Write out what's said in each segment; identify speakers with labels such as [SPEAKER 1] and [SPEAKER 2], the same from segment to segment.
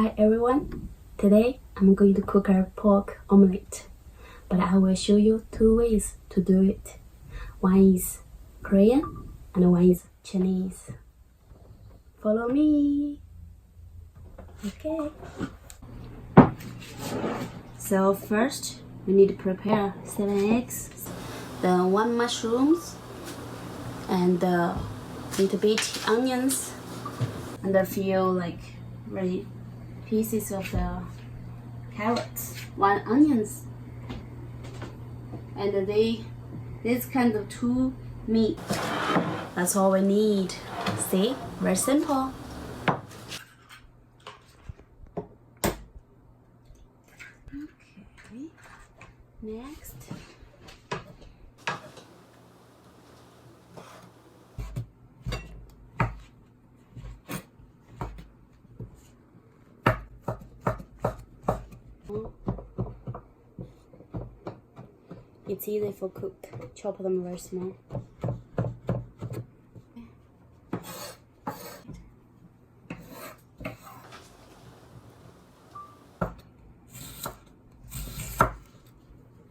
[SPEAKER 1] Hi everyone, today I'm going to cook a pork omelette, but I will show you two ways to do it. One is Korean and one is Chinese. Follow me. Okay. So first we need to prepare 7 eggs, then 1 mushrooms, and a little bit onions, and a few really pieces of the carrots, 1 onions, and this kind of 2 meat. That's all we need. See, very simple. Okay, next. It's easy for cook. Chop them very small.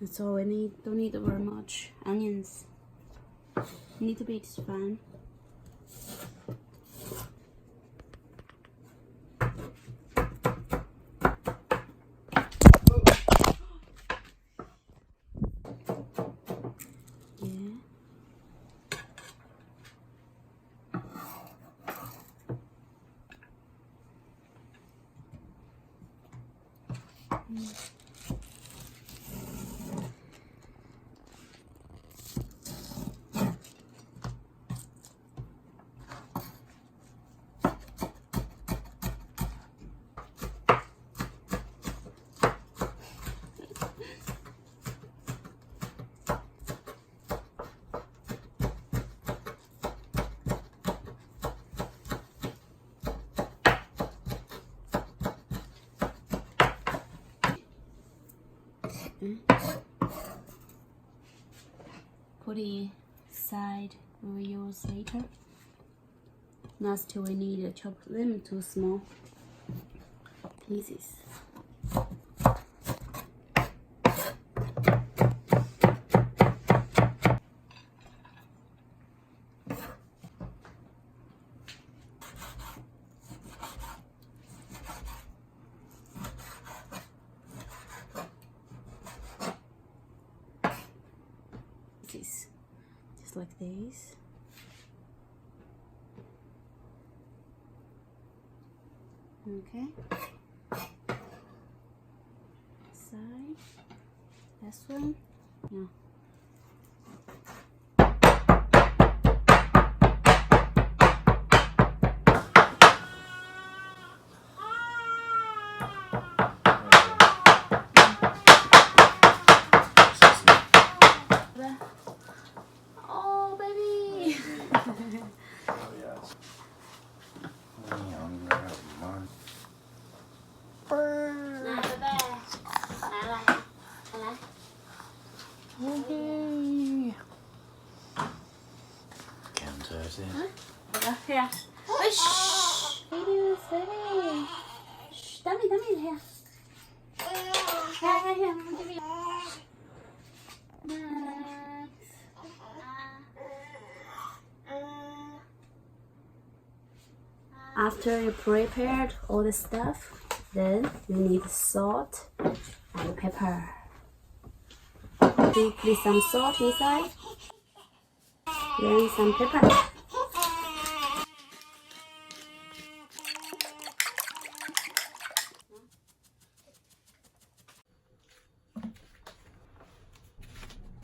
[SPEAKER 1] That's all we need. Don't need very much onions. A little bit is fine. Put it aside, we will use later. Next we need to chop them to small pieces. Just like this. Okay. Side. This one. Yeah. Here. Shh. Baby, steady. Shh. Dummy, here. Here. Give me. Next. After you prepared all the stuff, then you need salt and pepper. You put some salt inside, then some pepper.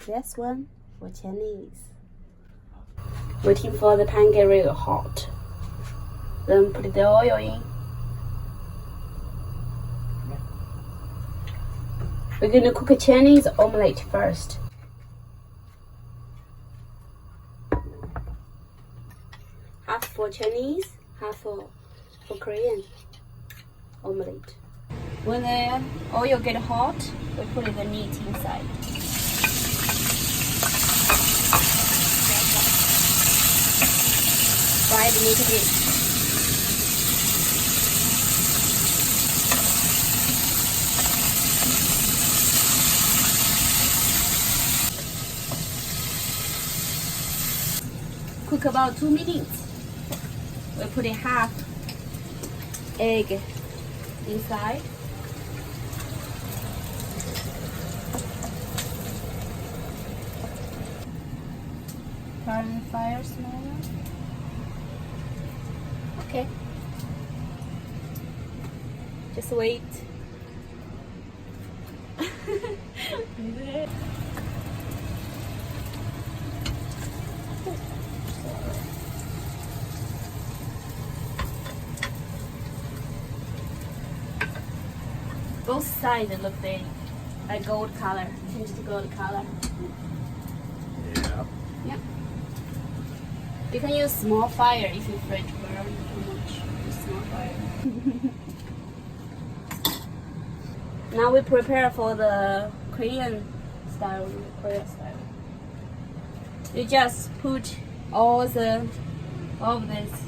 [SPEAKER 1] This one for Chinese. Waiting for the pan get real hot. Then put the oil in. We're gonna cook a Chinese omelette first. Half for Chinese, half for Korean omelette. When the oil get hot, we put the meat inside. Fry the meat a bit. cook about 2 minutes. We put a half egg inside. Turn fire smaller. Okay. Just wait. Both sides look like gold color. Change to gold color.
[SPEAKER 2] Yeah.
[SPEAKER 1] Yep. You can use small fire if you're afraid to burn too much. Use small fire. Now we prepare for the Korean style. You just put all of this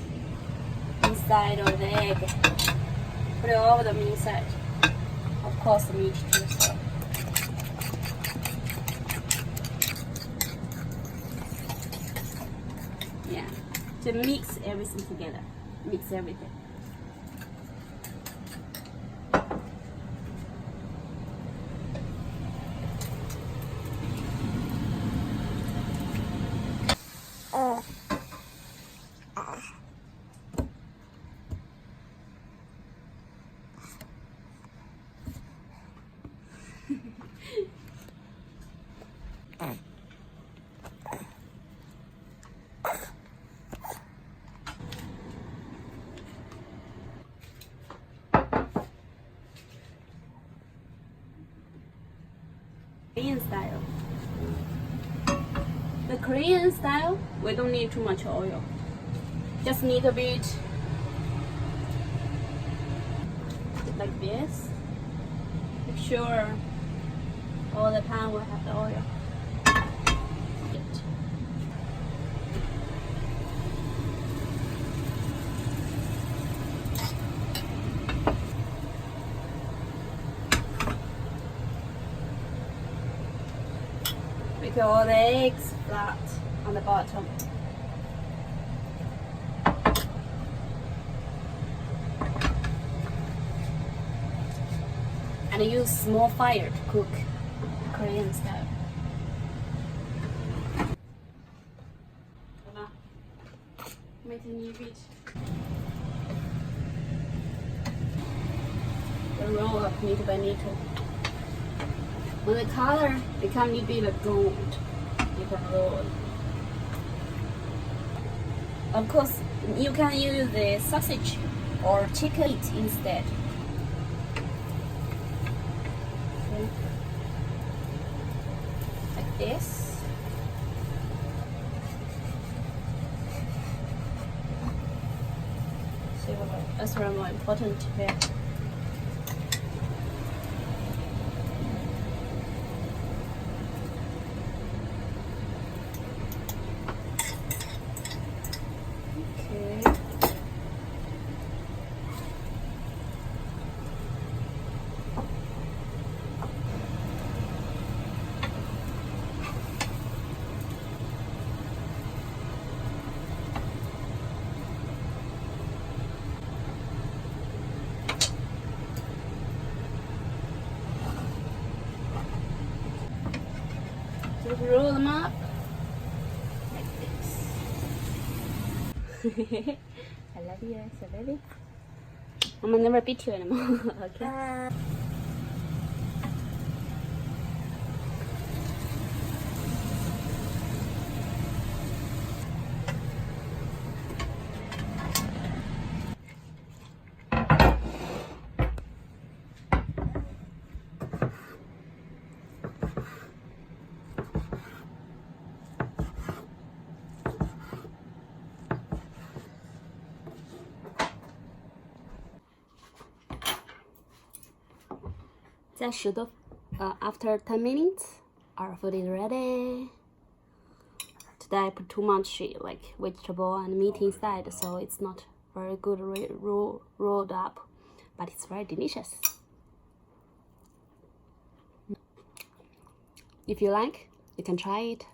[SPEAKER 1] inside of the egg. Put all of them inside. Of course, the meat too. So. Yeah, to mix everything together. Mix everything. Korean style. The Korean style, we don't need too much oil. Just need a bit like this. Make sure all the pan will have the oil. Make all the eggs flat on the bottom. And use small fire to cook Korean style. Make a new bit. The roll up little by little. When the color becomes a little bit like gold, you can roll it. Of course, you can use the sausage or chicken meat instead. Okay. Like this. So that's very more important here. Just roll them up like this. I love you, so baby. I'm gonna never beat you anymore. Okay. After 10 minutes, our food is ready. Today I put too much like vegetable and meat inside, so it's not very good rolled up, but it's very delicious. If you like, you can try it.